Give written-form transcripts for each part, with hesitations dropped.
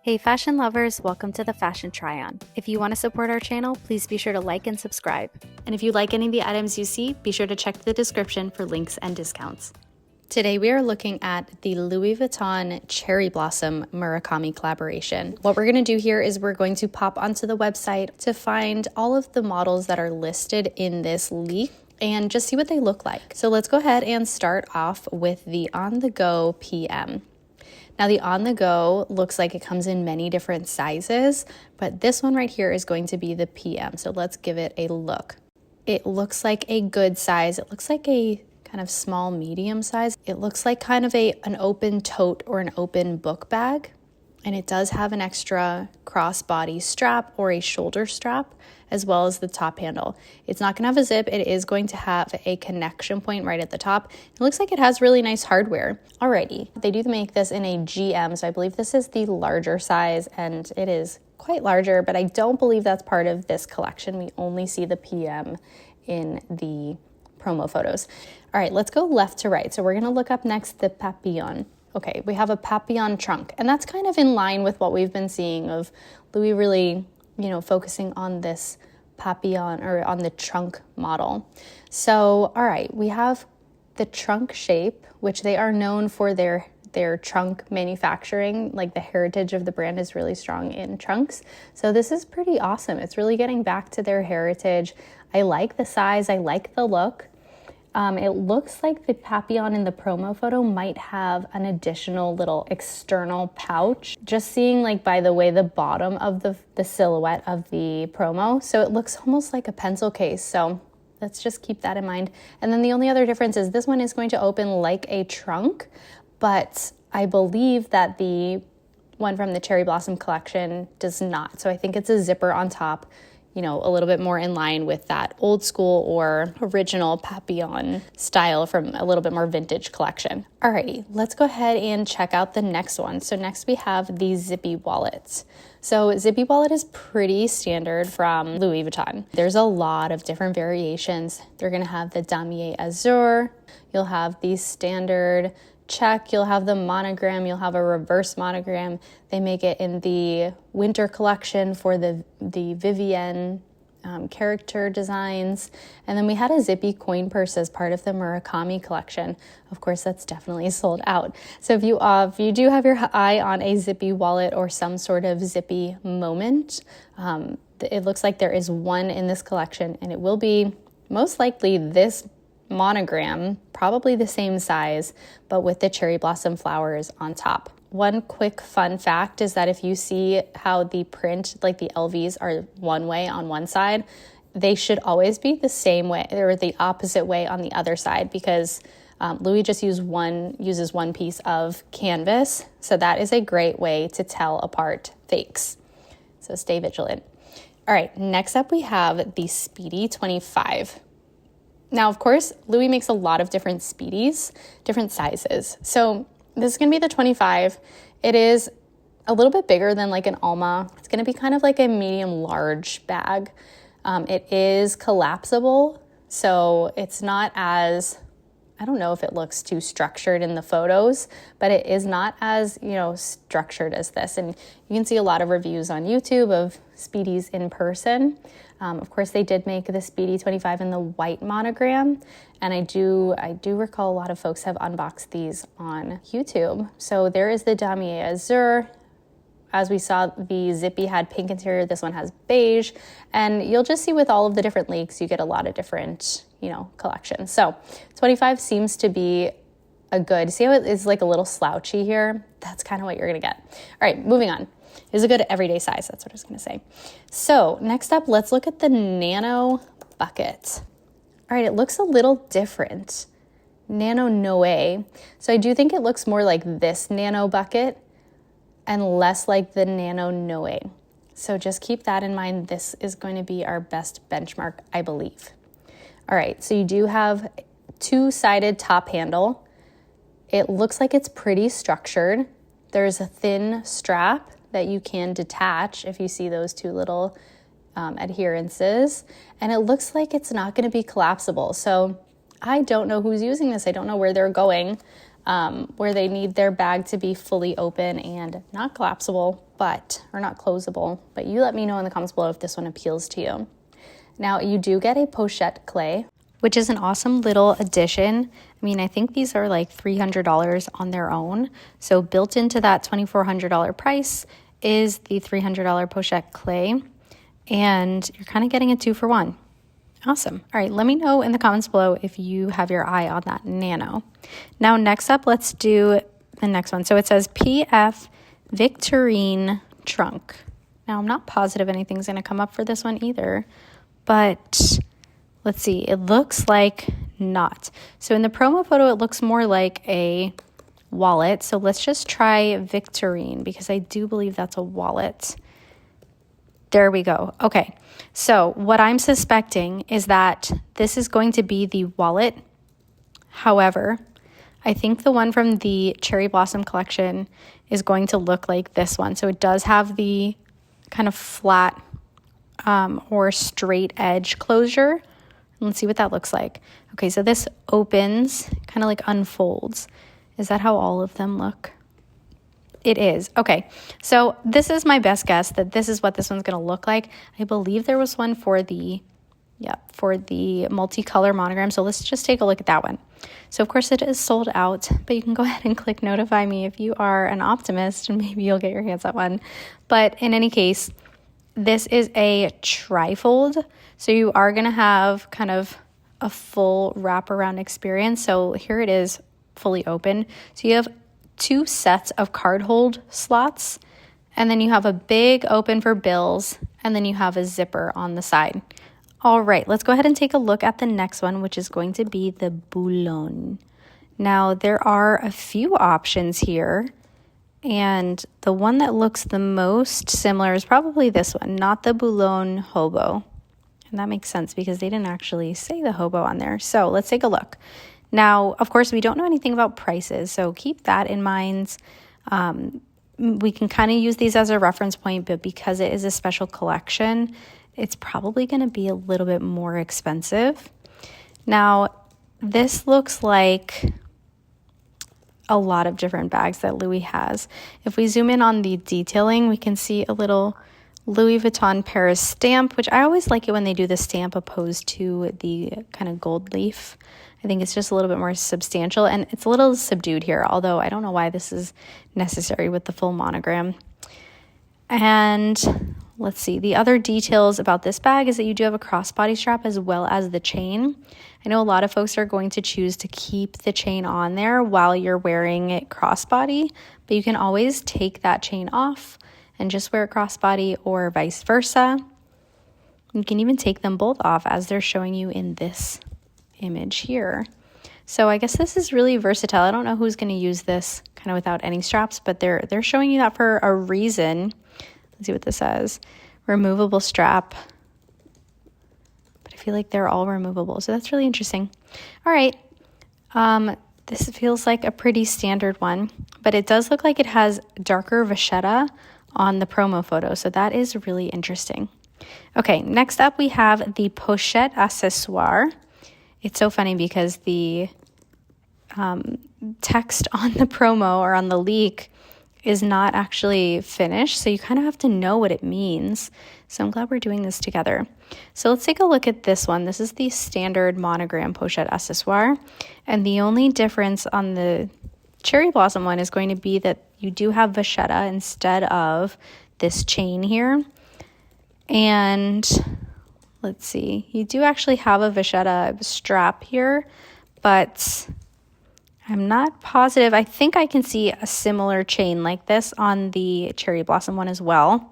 Hey fashion lovers, welcome to the Fashion Try-On. If you want to support our channel, please be sure to like and subscribe. And if you like any of the items you see, be sure to check the description for links and discounts. Today we are looking at the Louis Vuitton Cherry Blossom Murakami collaboration. What we're going to do here is we're going to pop onto the website to find all of the models that are listed in this leak and just see what they look like. So let's go ahead and start off with the On The Go PM. Now the On The Go looks like it comes in many different sizes, but this one right here is going to be the PM. So let's give it a look. It looks like a good size. It looks like a kind of small medium size. It looks like kind of an open tote or an open book bag. And it does have an extra crossbody strap or a shoulder strap, as well as the top handle. It's not going to have a zip. It is going to have a connection point right at the top. It looks like it has really nice hardware. Alrighty, they do make this in a GM, so I believe this is the larger size, and it is quite larger, but I don't believe that's part of this collection. We only see the PM in the promo photos. All right, let's go left to right. So we're going to look up next the Papillon. Okay, we have a Papillon trunk, and that's kind of in line with what we've been seeing of Louis really, focusing on this Papillon or on the trunk model. So, all right, we have the trunk shape, which they are known for their trunk manufacturing. Like the heritage of the brand is really strong in trunks. So this is pretty awesome. It's really getting back to their heritage. I like the size. I like the look. It looks like the Papillon in the promo photo might have an additional little external pouch, just seeing like by the way the bottom of the silhouette of the promo. So it looks almost like a pencil case. So let's just keep that in mind. And then the only other difference is this one is going to open like a trunk, but I believe that the one from the Cherry Blossom collection does not. So I think it's a zipper on top, a little bit more in line with that old school or original Papillon style from a little bit more vintage collection. Alrighty, let's go ahead and check out the next one. So next we have the Zippy Wallet. So Zippy Wallet is pretty standard from Louis Vuitton. There's a lot of different variations. They're gonna have the Damier Azur, you'll have the standard check, you'll have the monogram, you'll have a reverse monogram. They make it in the winter collection for the Vivienne character designs. And then we had a zippy coin purse as part of the Murakami collection. Of course, that's definitely sold out. So if you do have your eye on a zippy wallet or some sort of zippy moment, it looks like there is one in this collection, and it will be most likely this monogram, probably the same size, but with the cherry blossom flowers on top. One quick fun fact is that if you see how the print, like the LVs are one way on one side, they should always be the same way or the opposite way on the other side, because Louis just uses one piece of canvas. So that is a great way to tell apart fakes. So stay vigilant. All right, next up we have the Speedy 25. Now, of course, Louis makes a lot of different Speedies, different sizes. So this is going to be the 25. It is a little bit bigger than like an Alma. It's going to be kind of like a medium large bag. It is collapsible, so it's not as, I don't know if it looks too structured in the photos, but it is not as, structured as this. And you can see a lot of reviews on YouTube of Speedies in person. Of course, they did make the Speedy 25 in the white monogram, and I do recall a lot of folks have unboxed these on YouTube. So there is the Damier Azur. As we saw, the Zippy had pink interior. This one has beige, and you'll just see with all of the different leaks, you get a lot of different, collections. So 25 seems to be a good, see how it is like a little slouchy here? That's kind of what you're gonna get. All right, moving on. Is a good everyday size, that's what I was gonna say. So next up, let's look at the Nano bucket. All right, it looks a little different. Nano Noe. So I do think it looks more like this Nano bucket and less like the Nano Noe. So just keep that in mind. This is going to be our best benchmark, I believe. All right, so you do have two-sided top handle. It looks like it's pretty structured. There's a thin strap that you can detach if you see those two little adherences. And it looks like it's not going to be collapsible. So I don't know who's using this. I don't know where they're going. where they need their bag to be fully open and not collapsible, or not closable. But you let me know in the comments below if this one appeals to you. Now, you do get a pochette clay, which is an awesome little addition. I mean, I think these are like $300 on their own. So built into that $2,400 price is the $300 pochette clay, and you're kind of getting a 2-for-1. Awesome. All right, let me know in the comments below if you have your eye on that nano. Now, next up, let's do the next one. So it says PF Victorine Trunk. Now, I'm not positive anything's going to come up for this one either, but let's see. It looks like not. So in the promo photo, it looks more like a wallet. So let's just try Victorine, because I do believe that's a wallet. There we go. Okay. So what I'm suspecting is that this is going to be the wallet. However, I think the one from the Cherry Blossom collection is going to look like this one. So it does have the kind of flat or straight edge closure. Let's see what that looks like. Okay, so this opens, kind of like unfolds. Is that how all of them look? It is. Okay, so this is my best guess that this is what this one's going to look like. I believe there was one for the multicolor monogram. So let's just take a look at that one. So of course it is sold out, but you can go ahead and click notify me if you are an optimist, and maybe you'll get your hands on one. But in any case, this is a trifold. So you are going to have kind of a full wraparound experience. So here it is fully open. So you have 2 sets of card hold slots, and then you have a big open for bills, and then you have a zipper on the side. All right, let's go ahead and take a look at the next one, which is going to be the Boulogne. Now, there are a few options here, and the one that looks the most similar is probably this one, not the Boulogne Hobo. And that makes sense because they didn't actually say the hobo on there. So let's take a look. Now, of course, we don't know anything about prices, so keep that in mind. We can kind of use these as a reference point, but because it is a special collection, it's probably going to be a little bit more expensive. Now, this looks like a lot of different bags that Louis has. If we zoom in on the detailing, we can see a little Louis Vuitton Paris stamp, which I always like it when they do the stamp opposed to the kind of gold leaf. I think it's just a little bit more substantial, and it's a little subdued here, although I don't know why this is necessary with the full monogram. And let's see, the other details about this bag is that you do have a crossbody strap as well as the chain. I know a lot of folks are going to choose to keep the chain on there while you're wearing it crossbody, but you can always take that chain off and just wear it crossbody, or vice versa. You can even take them both off as they're showing you in this image here. So I guess this is really versatile. I don't know who's going to use this kind of without any straps, but they're showing you that for a reason. Let's see what this says. Removable strap. But I feel like they're all removable, so that's really interesting. All right. This feels like a pretty standard one, but it does look like it has darker vachetta on the promo photo, so that is really interesting. Okay, next up we have the pochette accessoire. It's so funny because the text on the promo or on the leak is not actually finished, so you kind of have to know what it means. So I'm glad we're doing this together. So let's take a look at this one. This is the standard monogram pochette accessoire, and the only difference on the Cherry Blossom one is going to be that you do have vachetta instead of this chain here. And let's see, you do actually have a vachetta strap here, but I'm not positive. I think I can see a similar chain like this on the Cherry Blossom one as well,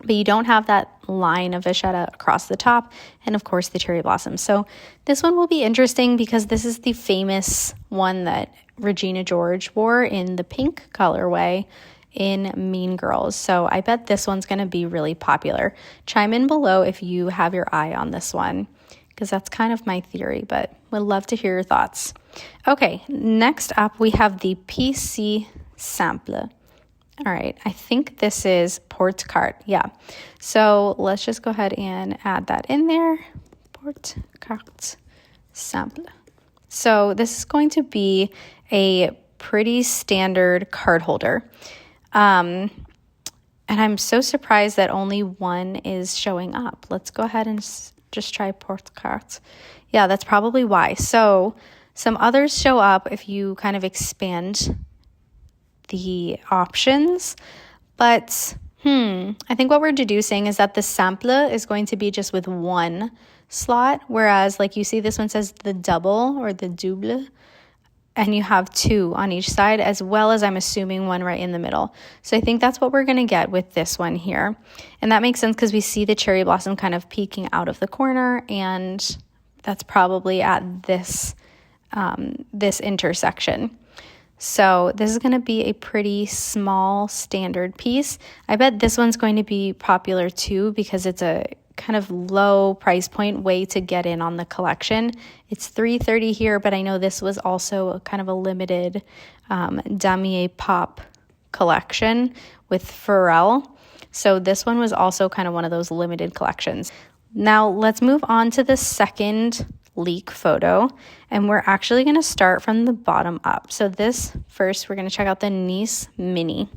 but you don't have that line of vachetta across the top, and of course the Cherry Blossom. So this one will be interesting because this is the famous one that Regina George wore in the pink colorway in Mean Girls. So I bet this one's going to be really popular. Chime in below if you have your eye on this one, because that's kind of my theory, but would love to hear your thoughts. Okay, next up we have the PC Simple. All right, I think this is Porte Carte. Yeah, so let's just go ahead and add that in there. Porte Carte Simple. So this is going to be a pretty standard card holder. And I'm so surprised that only one is showing up. Let's go ahead and just try porte-cartes. Yeah, that's probably why. So some others show up if you kind of expand the options, but I think what we're deducing is that the simple is going to be just with one slot, whereas like you see this one says the double or the double, and you have two on each side, as well as I'm assuming one right in the middle. So I think that's what we're going to get with this one here. And that makes sense because we see the cherry blossom kind of peeking out of the corner, and that's probably at this this intersection. So this is going to be a pretty small standard piece. I bet this one's going to be popular too because it's a kind of low price point way to get in on the collection. It's $330 here, but I know this was also a kind of a limited damier pop collection with Pharrell. So this one was also kind of one of those limited collections. Now let's move on to the second leak photo, and we're actually going to start from the bottom up. So this first, we're going to check out the Nice Mini.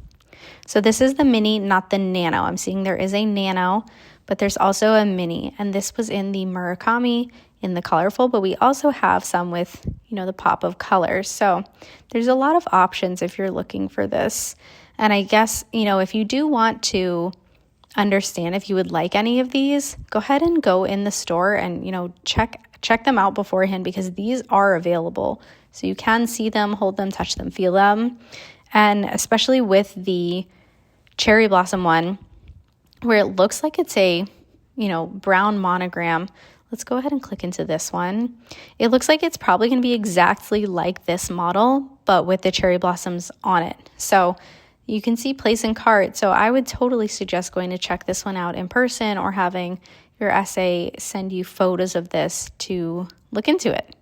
So this is the mini, not the nano. I'm seeing there is a nano, but there's also a mini, and this was in the Murakami in the colorful, but we also have some with, you know, the pop of colors. So there's a lot of options if you're looking for this. And I guess, you know, if you do want to understand if you would like any of these, go ahead and go in the store and, you know, check them out beforehand, because these are available. So you can see them, hold them, touch them, feel them. And especially with the cherry blossom one, where it looks like it's a, you know, brown monogram. Let's go ahead and click into this one. It looks like it's probably going to be exactly like this model, but with the cherry blossoms on it. So you can see place in cart. So I would totally suggest going to check this one out in person, or having your SA send you photos of this to look into it.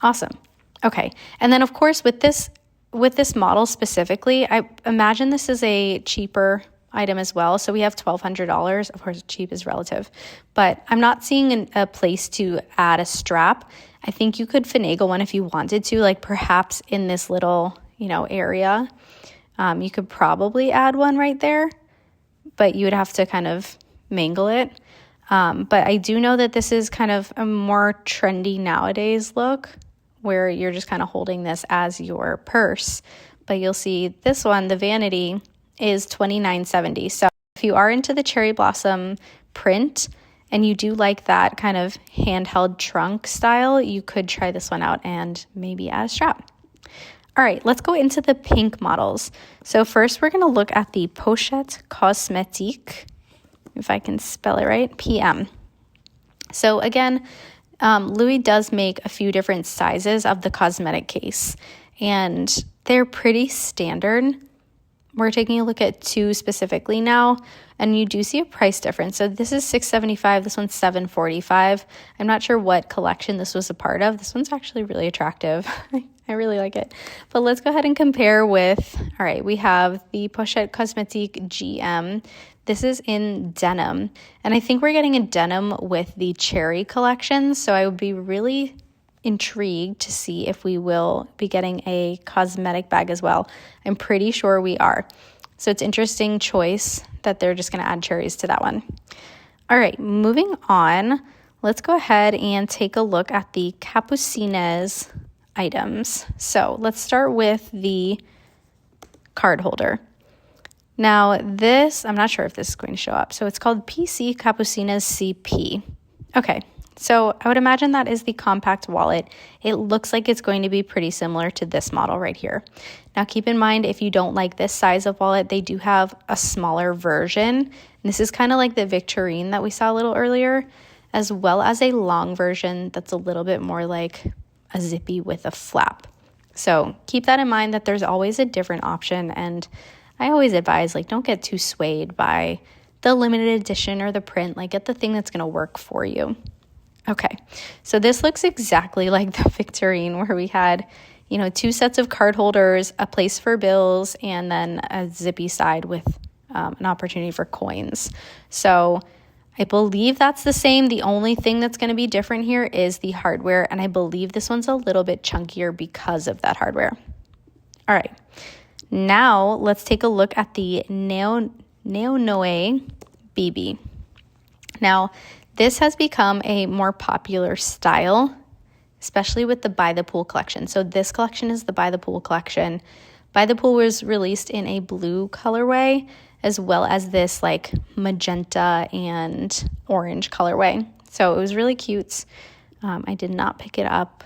Awesome. Okay. And then of course with this model specifically, I imagine this is a cheaper item as well. So we have $1,200. Of course, cheap is relative, but I'm not seeing a place to add a strap. I think you could finagle one if you wanted to, like perhaps in this little, you know, area. You could probably add one right there, but you would have to kind of mangle it. But I do know that this is kind of a more trendy nowadays look, where you're just kind of holding this as your purse. But you'll see this one, the vanity, is $29.70. So if you are into the cherry blossom print and you do like that kind of handheld trunk style, you could try this one out and maybe add a strap. All right, let's go into the pink models. So first we're going to look at the Pochette Cosmétique, if I can spell it right, PM. So again, Louis does make a few different sizes of the cosmetic case, and they're pretty standard. We're taking a look at two specifically now, and you do see a price difference. So this is $675, this one's $745. I'm not sure what collection this was a part of. This one's actually really attractive. I really like it. But let's go ahead and compare with, all right, we have the Pochette Cosmétique GM. This is in denim, and I think we're getting a denim with the cherry collection, so I would be really intrigued to see if we will be getting a cosmetic bag as well. I'm pretty sure we are. So it's interesting choice that they're just going to add cherries to that one. All right, moving on, let's go ahead and take a look at the Capucines items. So let's start with the card holder. Now this, I'm not sure if this is going to show up. So it's called PC Capucines CP. Okay, so I would imagine that is the compact wallet. It looks like it's going to be pretty similar to this model right here. Now keep in mind, if you don't like this size of wallet, they do have a smaller version. And this is kind of like the Victorine that we saw a little earlier, as well as a long version that's a little bit more like a zippy with a flap. So keep that in mind, that there's always a different option, and I always advise, like, don't get too swayed by the limited edition or the print. Like, get the thing that's going to work for you. Okay, so this looks exactly like the Victorine, where we had, you know, two sets of card holders, a place for bills, and then a zippy side with an opportunity for coins. So I believe that's the same. The only thing that's going to be different here is the hardware, and I believe this one's a little bit chunkier because of that hardware. All right, now let's take a look at the Neo Noe BB. Now, this has become a more popular style, especially with the By the Pool collection. So this collection is the By the Pool collection. By the Pool was released in a blue colorway, as well as this like magenta and orange colorway. So it was really cute. I did not pick it up,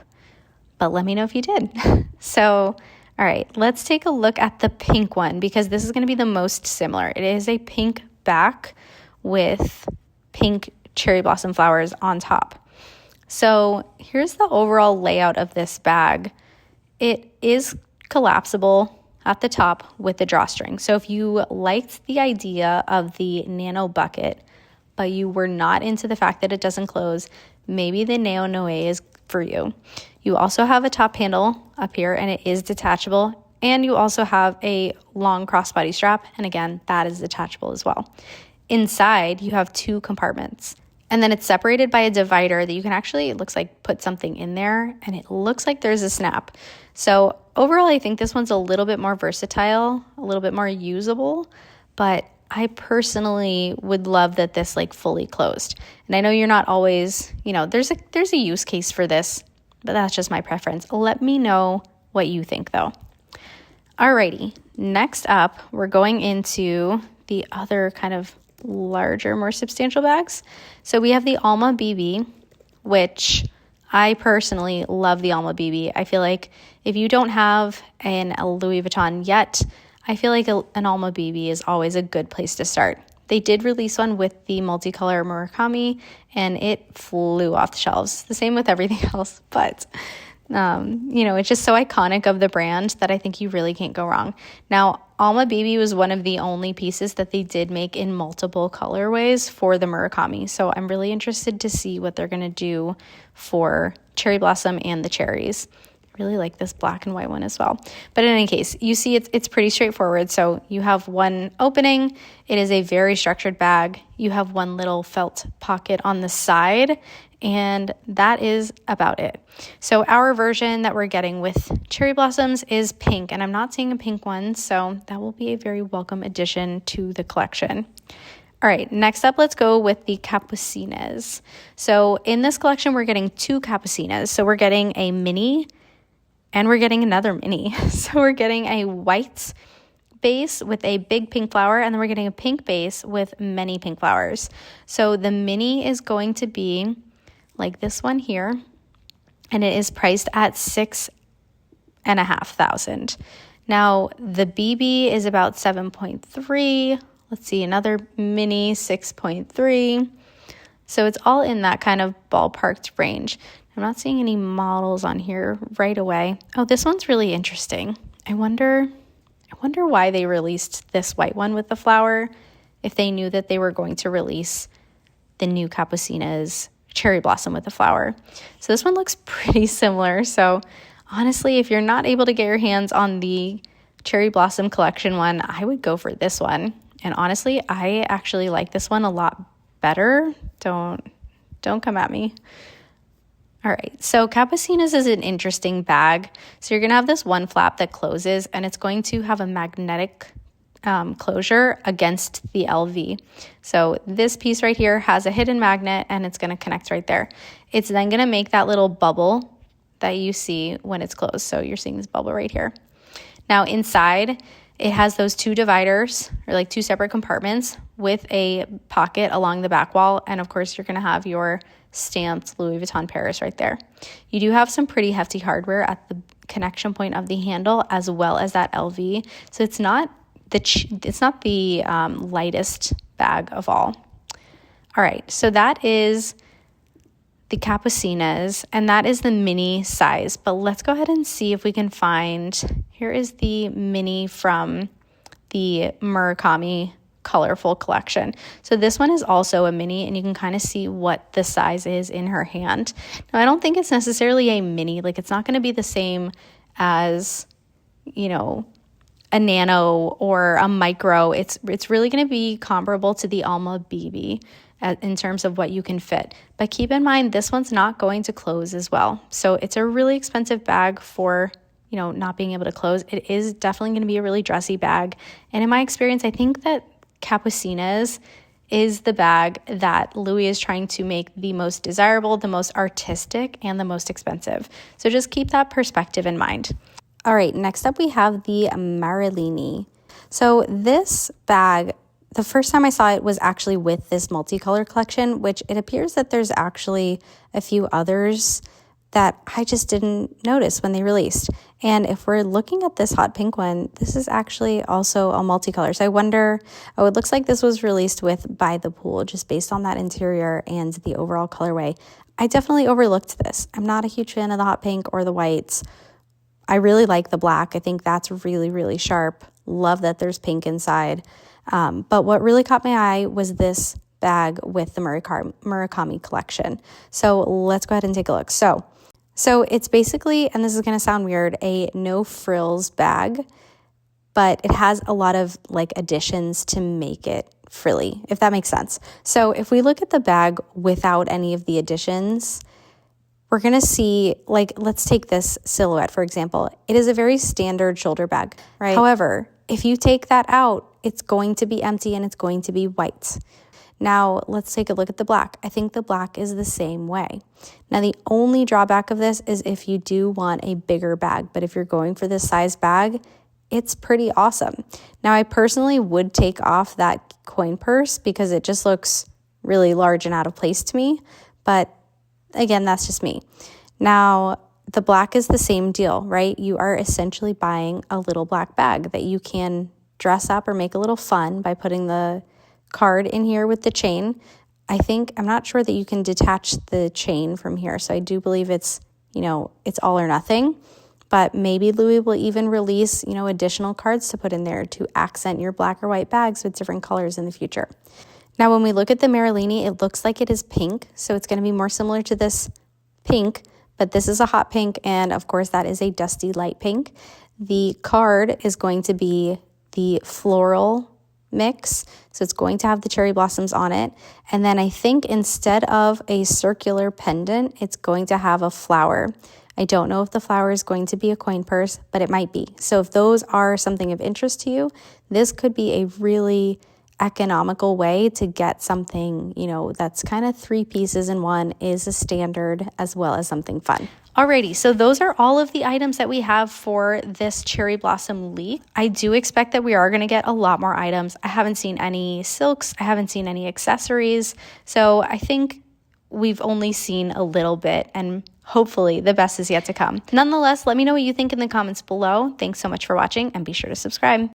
but let me know if you did. So, all right, let's take a look at the pink one, because this is going to be the most similar. It is a pink back with pink cherry blossom flowers on top. So here's the overall layout of this bag. It is collapsible at the top with the drawstring. So if you liked the idea of the nano bucket, but you were not into the fact that it doesn't close, maybe the Neo Noe is for you. You also have a top handle up here, and it is detachable, and you also have a long crossbody strap, and again, that is detachable as well. Inside, you have 2 compartments, and then it's separated by a divider that you can actually, it looks like, put something in there, and it looks like there's a snap. So overall, I think this one's a little bit more versatile, a little bit more usable, but I personally would love that this like fully closed. And I know you're not always, there's a use case for this, but that's just my preference. Let me know what you think though. Alrighty, next up, we're going into the other kind of larger, more substantial bags. So we have the Alma BB, which I personally love the Alma BB. I feel like if you don't have a Louis Vuitton yet, I feel like an Alma BB is always a good place to start. They did release one with the multicolor Murakami, and it flew off the shelves. The same with everything else, but it's just so iconic of the brand that I think you really can't go wrong. Now, Alma BB was one of the only pieces that they did make in multiple colorways for the Murakami, so I'm really interested to see what they're going to do for Cherry Blossom and the cherries. Really like this black and white one as well. But in any case, you see it's pretty straightforward. So you have one opening. It is a very structured bag. You have one little felt pocket on the side, and that is about it. So our version that we're getting with cherry blossoms is pink, and I'm not seeing a pink one, so that will be a very welcome addition to the collection. All right, next up, let's go with the Capucines. So in this collection, we're getting 2 Capucines. So we're getting a mini, and we're getting another mini. So we're getting a white base with a big pink flower, and then we're getting a pink base with many pink flowers. So the mini is going to be like this one here, and it is priced at $6,500. Now the BB is about 7.3. Let's see, another mini 6.3. So it's all in that kind of ballparked range. I'm not seeing any models on here right away. Oh, this one's really interesting. I wonder why they released this white one with the flower, if they knew that they were going to release the new Capucines cherry blossom with the flower. So this one looks pretty similar. So honestly, if you're not able to get your hands on the cherry blossom collection one, I would go for this one. And honestly, I actually like this one a lot better. Don't come at me. All right, so Capucines is an interesting bag. So you're gonna have this one flap that closes, and it's going to have a magnetic closure against the LV. So this piece right here has a hidden magnet, and it's gonna connect right there. It's then gonna make that little bubble that you see when it's closed. So you're seeing this bubble right here. Now inside, it has those 2 dividers, or like 2 separate compartments with a pocket along the back wall. And of course, you're gonna have your stamped Louis Vuitton Paris right there. You do have some pretty hefty hardware at the connection point of the handle, as well as that LV. So it's not the lightest bag of all. All right, so that is the Capucines, and that is the mini size. But let's go ahead and see if we can find, here is the mini from the Murakami colorful collection. So this one is also a mini, and you can kind of see what the size is in her hand. Now, I don't think it's necessarily a mini, like it's not going to be the same as, a nano or a micro. It's really going to be comparable to the Alma BB in terms of what you can fit. But keep in mind, this one's not going to close as well. So it's a really expensive bag for, not being able to close, it is definitely going to be a really dressy bag. And in my experience, I think that Capucines is the bag that Louis is trying to make the most desirable, the most artistic, and the most expensive. So just keep that perspective in mind. All right, next up we have the Marilini. So this bag, the first time I saw it was actually with this multicolor collection, which it appears that there's actually a few others that I just didn't notice when they released. And if we're looking at this hot pink one, this is actually also a multicolor. So I wonder, it looks like this was released with By the Pool, just based on that interior and the overall colorway. I definitely overlooked this. I'm not a huge fan of the hot pink or the whites. I really like the black. I think that's really, really sharp. Love that there's pink inside. But what really caught my eye was this bag with the Murakami collection. So let's go ahead and take a look. So it's basically, and this is going to sound weird, a no frills bag, but it has a lot of additions to make it frilly, if that makes sense. So if we look at the bag without any of the additions, we're going to see, let's take this silhouette, for example. It is a very standard shoulder bag, right? However, if you take that out, it's going to be empty and it's going to be white. Now, let's take a look at the black. I think the black is the same way. Now, the only drawback of this is if you do want a bigger bag, but if you're going for this size bag, it's pretty awesome. Now, I personally would take off that coin purse because it just looks really large and out of place to me, but again, that's just me. Now, the black is the same deal, right? You are essentially buying a little black bag that you can dress up or make a little fun by putting the card in here with the chain. I'm not sure that you can detach the chain from here. So I do believe it's all or nothing, but maybe Louis will even release, additional cards to put in there to accent your black or white bags with different colors in the future. Now, when we look at the Marilini, it looks like it is pink. So it's going to be more similar to this pink, but this is a hot pink. And of course that is a dusty light pink. The card is going to be the floral mix. So it's going to have the cherry blossoms on it. And then I think instead of a circular pendant, it's going to have a flower. I don't know if the flower is going to be a coin purse, but it might be. So if those are something of interest to you, this could be a really economical way to get something, that's kind of 3 pieces in one, is a standard as well as something fun. Alrighty, so those are all of the items that we have for this Cherry Blossom Leaf. I do expect that we are going to get a lot more items. I haven't seen any silks. I haven't seen any accessories. So I think we've only seen a little bit, and hopefully the best is yet to come. Nonetheless, let me know what you think in the comments below. Thanks so much for watching, and be sure to subscribe.